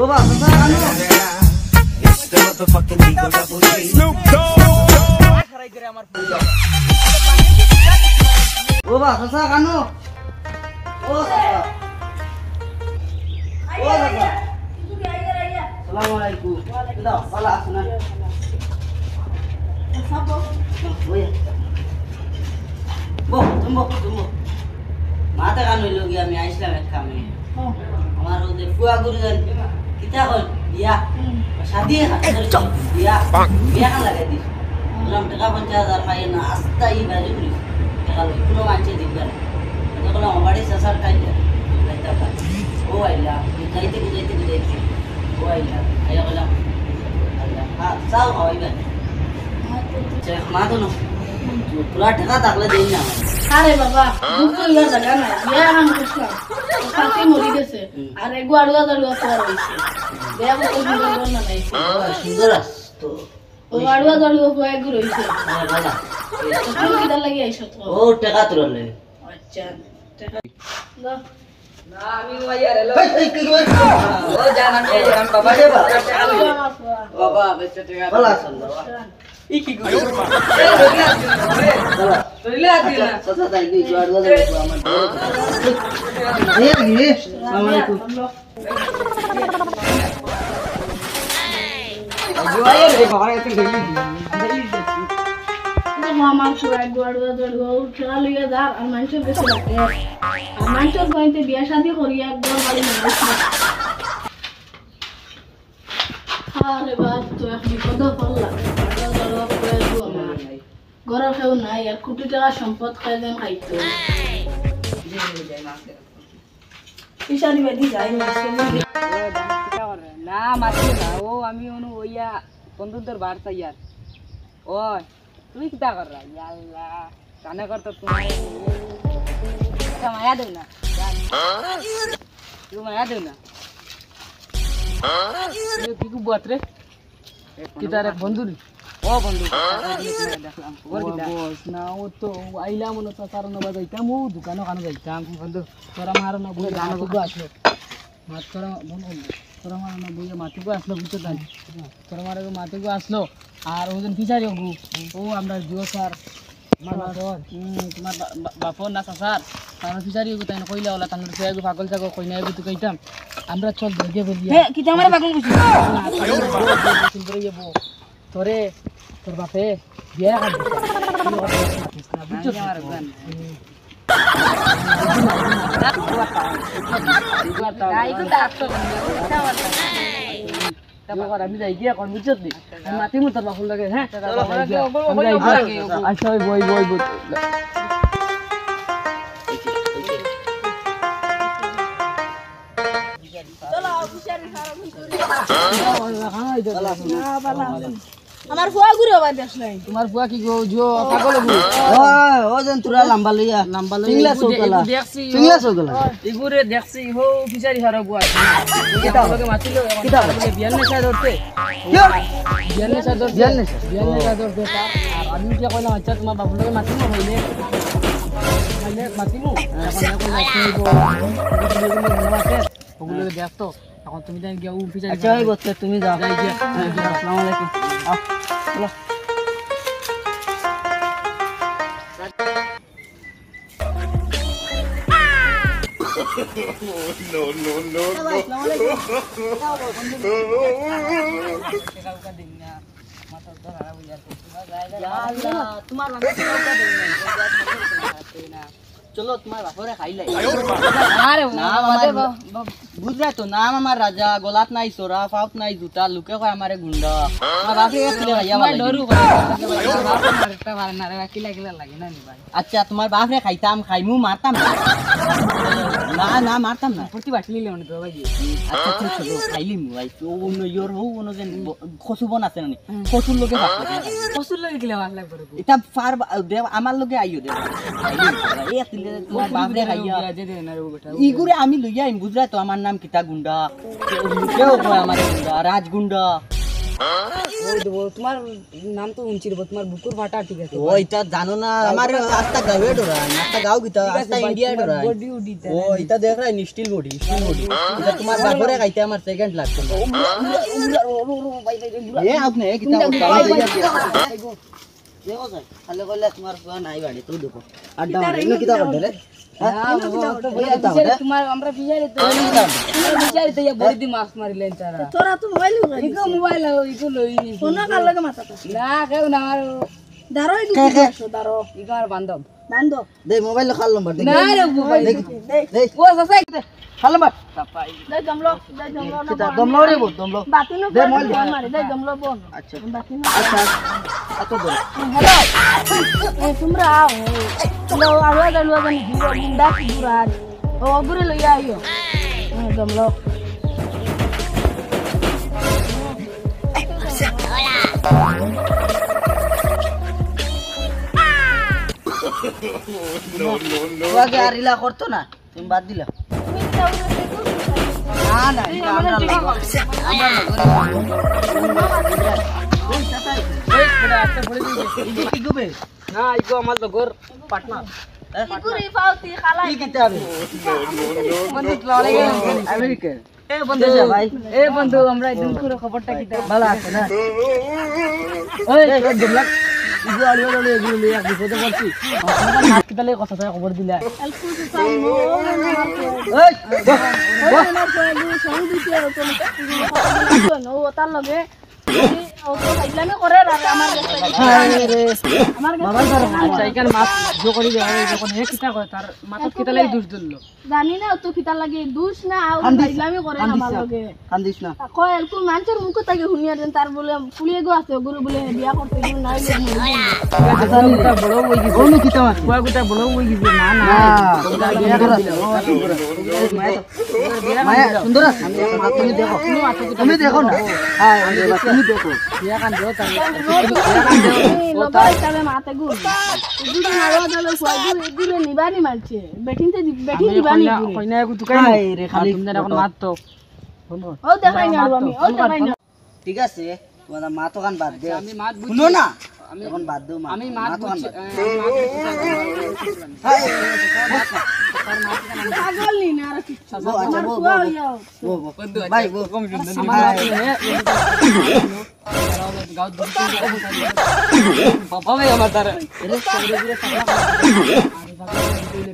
বাবা চাচা কানো Snoop Dogg খারাই করে আমার বাবা চাচা কানো ও চাচা ও চাচা আসসালামু আলাইকুম দাও ভালো আছো না সব ওই তুমি মাথা কান হইল গিয়ে আমি আইসলাম এক কামে আমার ওদের ফুয়া গুরুজন কিতা হল বিয়া শাদি বিয়া বিয়া কান লাগাই দিস বললাম টাকা 50,000 পাই না আস্তাই বাড়ি করি টাকা কোনো মানছে দিবে না বললাম আমার বাড়ি সাসার টাইম ও আইলা যাইতে ও আইলা আইয়া বললাম আল্লাহ হ্যাঁ চাও খাওয়াইবে মা তো না পুরা টাকা থাকলে দেই না আরে বাবা দুঃখ ইয়ার জায়গা না বিয়া হাম কৃষ্ণ কাছে মরি গেছে আর এগো আড়ুয়া দাড়ুয়া করা হইছে দেয়া বল সুন্দর না নাই সুন্দর তো ও আড়ুয়া দাড়ুয়া কয় গু রইছে হ্যাঁ বাবা তুমি কিদার লাগি আইছো তো ও টাকা তুললে আচ্ছা টাকা দাও না আমি ওইয়া রেলো এই কি কই ও জান আমি এলাম বাবা রে বাবা বেচে টাকা ভালো আছেন বাবা ই কি কই তোইলে আদি না চাচা তাই কি জোয়ার দাদা আমার এই রে আসসালামু আলাইকুম জোয়ার রে বাবা এত গলি মামা সুরাই গোড়া দড়ো উঠা লইয়া যা আর মানুষের বেশি লাগে আর মানুষের কইতে বিয়া শাদি করিয়া একদম বাড়ি না আরে বাপ তো এক বিপদ পড়লা গরম কেউ নাই আর কোটি টাকা সম্পদ খাই দেন খাইতো পিছানি বেদি যাই না মাছি না ও আমি অনু ওইয়া বন্ধুদের বার্তা ইয়ার ওই তুই কিটা কর রা আল্লাহ কানে করতে তুমি মায়া দেও না তুই মায়া দেও না কি কু বাতরে কিটা রে বন্ধু ও বন্ধু দেখলাম বস না ও তো আইলা মনে তো কারণ বাজাইতাম ও দোকানে কানে যাইতাম বন্ধু তোরা মার না বলে জানো তো আসলো মাত তোরা বন্ধু তোরা মার না বলে মাটিগো আসলো বুঝতে তাই তোরা মার মাটিগো আসলো আর ওজন ফিচারি গু ও আমরা জিও স্যার তোমার বাপর না স্যার তার ফিচারি গু তাই কইলা ওলা তার ফেগু পাগল জাগো কই নাই তুই কইতাম আমরা চল দেখে বলি হে কি আমরা পাগল বুঝি তোরে তোর বাপে বিয়া কাট বুঝছো আমার গান আমি যাই গিয়া কোন বুঝছো নি মাতি মু তোর বাপুর লাগে হ্যাঁ আচ্ছা বই বই বই আমার ফুয়া ঘুরে আবার দেখ নাই তোমার ফুয়া কি গো জো পাগল গো ও যেন তোরা লম্বা লইয়া পিংলা চৌকলা পিংলা চৌকলা ইগুরে দেখছি হো ফিচারি হারা বুয়া এটা আমাকে মাতিলো কিটা বিয়ান নেশা ধরতে বিয়ান নেশা ধরতে আর আমি কি কইলাম আচ্ছা তোমার বাবুকে মাতিমু হইলে মানে মাতিমু এখন ওগুলো দেখতো এখন তুমি তাই গিয়া ফিচারি আচ্ছা ভাই বলতে তুমি যাও যাই গিয়া আসসালামু আলাইকুম চলো চলো তোমার বাপরে খাইলাই বুঝলাই তো নাম আমার রাজা গলাত নাই চোরা পাউত নাই জুতা লুকে কয় আমারে গুন্ডা আমার বাপরে খাইলে ভাইয়া আচ্ছা তোমার বাপরে খাইতাম খাইমু মারতাম না না মারতাম না প্রতি বাটলি লেমন তো ভাই আচ্ছা ঠিক আছে খাইলি মু ভাই তো অন্য ইয়োর হো অন্য যে খসু বন আছে না খসুর লগে ভাত লাগে কসুর লাগে কিলা ভালো লাগবে এটা ফার দেব আমার লগে আইও দেব খাইলি এই তিলে তোমার বাপরে খাইয়া দে দে না রে বেটা ইগুরে আমি লইয়া আইম বুঝলা তো আমার নাম কিতা গুন্ডা কেউ কয় আমার গুন্ডা রাজ গুন্ডা ওই দেবো তোমার নাম তো শুনছি রে তোমার বুকুর ফাটা ঠিক আছে ও এটা জানো না আমার আস্তা গাঁৱে ডরা আস্তা গাঁও গিতা আস্তা ইন্ডিয়া ডরা বডি উডি ও এটা দেখ রা স্টিল বডি এটা তোমার বাপরে খাইতে আমার সেকেন্ড লাগছে এ আপনি কিতা দেখো স্যার তাহলে কইলে তোমার কোয়া নাই বাড়ি তুই দেখো আড্ডা মারে ইনো কিতা করতে রে তোমার আমরা বিজারে তো বিজারে তো ইয়া বডি দি মাছ মারিলেন তারা তোরা তো মোবাইল ইকো মোবাইল ইকো লই ফোন কার লাগে মাথাটা না কেউ না আর দাঁড়ো একটু দাঁড়ো ইকো আর বান্ধব বান্ধো দে মোবাইল খাল নম্বর দে না রে মোবাইল দে ও সসাই খাল নম্বর দে জমলো কিতা দমলো রে বল দমলো বাতি নো ফোন মারি দে জমলো ফোন আচ্ছা বাতি নো আচ্ছা এত দূর হ্যালো এ তোমরা লো আওয়াজ আলো গানি হিরো গুন্ডা কি দুরার ও গুরে লইয়া আইও জমলো আগে আর ইলা করতো না তুমি বাদ দিলা না না এটা আমরা লাগো আমরা এই বড় একটা বড় দিবে লাগো কি গবে না ইকো আমার তো ঘর পার্টনার পুরি পাউতি খালা কি কিতা হবে বন্ধু চলে গেল আমেরিকা এ বন্ধু যা ভাই এ বন্ধু আমরা একদম পুরো খবরটা কিতা ভালো আছে না ওই এই জমলা ইগো আলিও ললে এগুলো লই এক বিপদে পড়ছি আমার হাত কিতা লাগে কথা খবর দিলা এলকু সামনে এই ওই না কইলি সঙ্গ দিতে তো নো ওতার লগে ও তো খাইলানে করে আর আমার রে আমার মোবাইল ধরো আচ্ছা এখানে মাছ জো করি যায় যখন হে কিতা কয় তার মাথা কিতা লাগি দুষ দিল জানি না তো কিতা লাগে দুষ না আও খাইলামে করে আমার লগে কান্দিস না কয় এলকু মানুষের মুখ থেকে শুনিয়া দেন তার বলে পুলিয়ে গো আছে গুরু বলে বিয়া করতে গো নাই কিতা বড় হই গিয়ে ওনু কিতা মাছ কুয়া গুতা বড় হই গিয়ে না না না বিয়া করা মায়া সুন্দর আছে তুমি দেখো তুমি দেখো না হ্যাঁ তুমি দেখো বিয়া কান দেও তার লবাই তাবে মাতে গো গুরু নারো দলে কয় গুরু নিবানি মারছে বেটিনতে বেটিন দিবানি কইনা কো তুকাই হাই রে খালি তুমি এখন মাত তো ও দেখাই না আমি ও দেখাই না ঠিক আছে তোমার মা তো গান বাদ দে আমি মাত বুঝি শুনো না এখন বাদ দাও মা আমি মাত তো গান বুঝি পাগল নি না আর কিছু বো আচ্ছা বো কুয়া হইয়াও বো ভাই বো কম আমার গাঁও বাবা ভাই আমার তার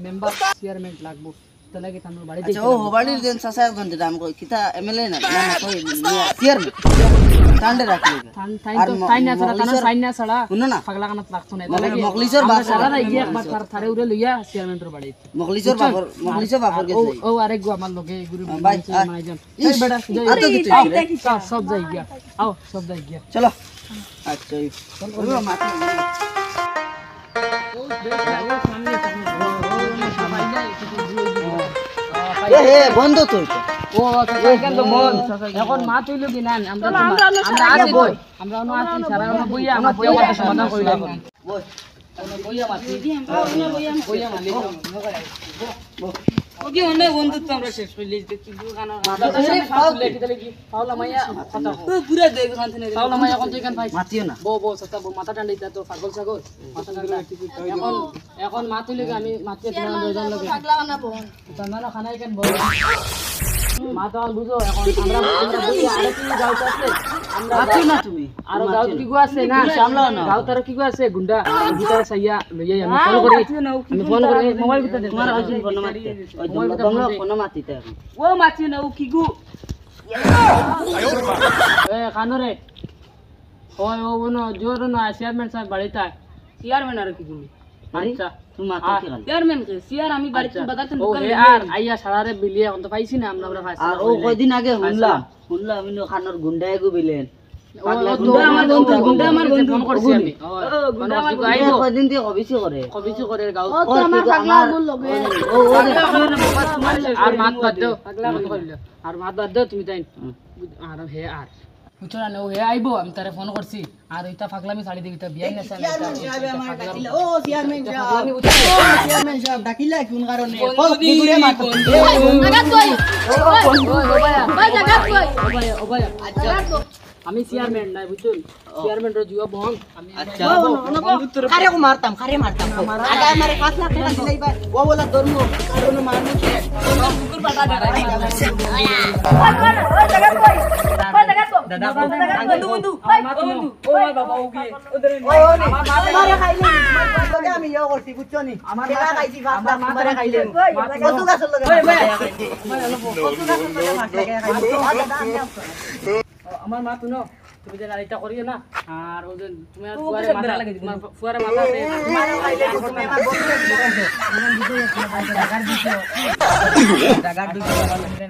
মেম্বার চেয়ারম্যান লাগবো তাহলে কি তানোর বাড়ি আচ্ছা ও হোবাড়ির দেন সাসা একজন দিতা আমি কই কিতা এমএলএ না না কই চেয়ারম্যান টান্ডে রাখলি সাইনা ছাড়া তানোর সাইনা ছাড়া শুনো না পাগলা কানাত লাগতো না তাহলে কি মখলিসর আমরা বাপ সারা রাই গিয়ে একবার তার থারে উড়ে লইয়া চেয়ারম্যানের বাড়ি মখলিসর বাপর ও গেছে ও আরেক গো আমার লগে গুরু ভাই মাইজন এই বেটা আতো কিছু সব যাই গিয়া আও সব যাই গিয়া চলো আচ্ছা চল মাথা এ হে বন্ধ তো এটা ও কেন তো বল এখন মা তুইল কি না আমরা আছি বই আমরা অন্য আছি সারা বইয়া আমরা বইয়া কথা সমাধান কইলাম বই বইয়া মাতি বইয়া মালি ওকে অনেক বন্ধুত্ব আমরা শেষ করলি কি গানা পাওলা মাইয়া কথা পুরো দেখ শান্তি নেই পাওলা মাইয়া কোন জায়গায় ভাই মাতিও না বো বো সতা বো মাথা টান্ডা দিতা তো পাগল ছাগল মাথা টান্ডা এখন মা তুইলে আমি মাতি তোমার দুজন লগে পাগলা না বোন তামানা খানা কেন বল মা তো বুঝো এখন আমরা বইয়া আরে কি গাঁও আছে আমরা মাতিও না তুমি আর গাঁও কি গো আছে না সামলাও না গাঁও তার কি গো আছে গুন্ডা ভিতরে সাইয়া লইয়া আমি ফোন করি মোবাইল ভিতরে তোমার হইছিন ফোন মারতে ওই তোমরা ফোন মারতে ও মাছি না ও কি গো এ কানরে ওই ও বনো জোর না চেয়ারম্যান সাহেব বাড়িতে চেয়ারম্যান আর কি গো আচ্ছা তুমি মাথা কি গাল চেয়ারম্যান কে চেয়ার আমি বাড়িতে বাদাতে দোকান আর আইয়া সারারে বিলিয়ে অন্ত পাইছি না আমরা পাইছি আর ও কয়দিন আগে শুনলাম আমি খানোর গুন্ডায় গো বিলেন গুন্ডা আমার বন্ধু ফোন করছি আমি গুন্ডা আমার আইবো কয়দিন দিয়ে কবিছি করে গাঁও ও তো আমার পাগলা বল লগে আর মাত বাদ দাও আর মাত বাদ দাও তুমি তাই আর হে আর বুঝছো না ও হে আইবো আমি তারে ফোন করছি আর ইতা ফাগলামি ছাড়ি দিবি তা বিয়াই নেছে না ও চেয়ারম্যান সাহেব ডাকিলা কোন কারণে জাগাত কই ওই জাগাত কই ও ভাই জাগাত কই আমি চেয়ারম্যান নাই বুঝছেন চেয়ারম্যান র জুয়া বং আমি আচ্ছা খারে কো মারতাম খারে মারতাম আগে আমারে 5 লাখ টাকা দিলাই ভাই ও বলা ধর্ম কারণ মারমু কুকুর পাটা দাদা বন্ধু বন্ধু ও মার বাবা ও গিয়ে ওদের ওই ওই আমারে খাইলে লগে আমি ইয়া করছি বুঝছো নি টাকা খাইছি 5 লাখ আমারে খাইলে কত গাছের লগে ওই ভাই কত গাছের লগে মাছ লাগে খাইছি দাদা আমি আমার মা তুনো তুমি যে নারীটা করিও না আর ও যে তুমি আর ফুয়ারে মাথা লাগে ফুয়ারে মাথা আছে মারে খাইলে তুমি আমার বন্ধু জাগার দুই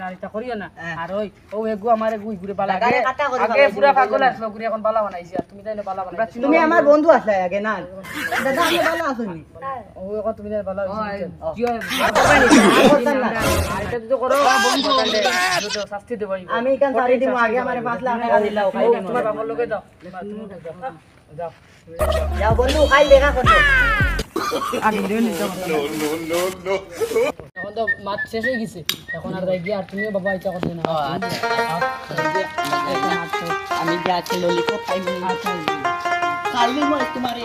নারীটা করিও না আর ওই ও এগু আমারে গুই ঘুরে পালা লাগারে কাটা করে আগে পুরা পাগল আসলো ঘুরে এখন পালা বানাইছি আর তুমি তাইলে পালা বানাইছি তুমি আমার বন্ধু আসলে আগে না দাদা আমি ভালো আছনি ও এখন তুমি তাইলে পালা জিও আর এটা তো করো বন্ধু তো শাস্তি দেব আমি কান সারি দিব আগে আমারে 5 লাখ টাকা দিলাও খাই তোমার বাবার লগে যাও যাও যাও বন্ধু খাই দেখা করো এখন তো মাছ শেষ হয়ে গেছে এখন আর যাই গিয়ে আর তুমিও বাবা ইচ্ছা করবে না আমি যা আছে ললিপপ খাইবি আচ্ছা খাইলে মই তোমারে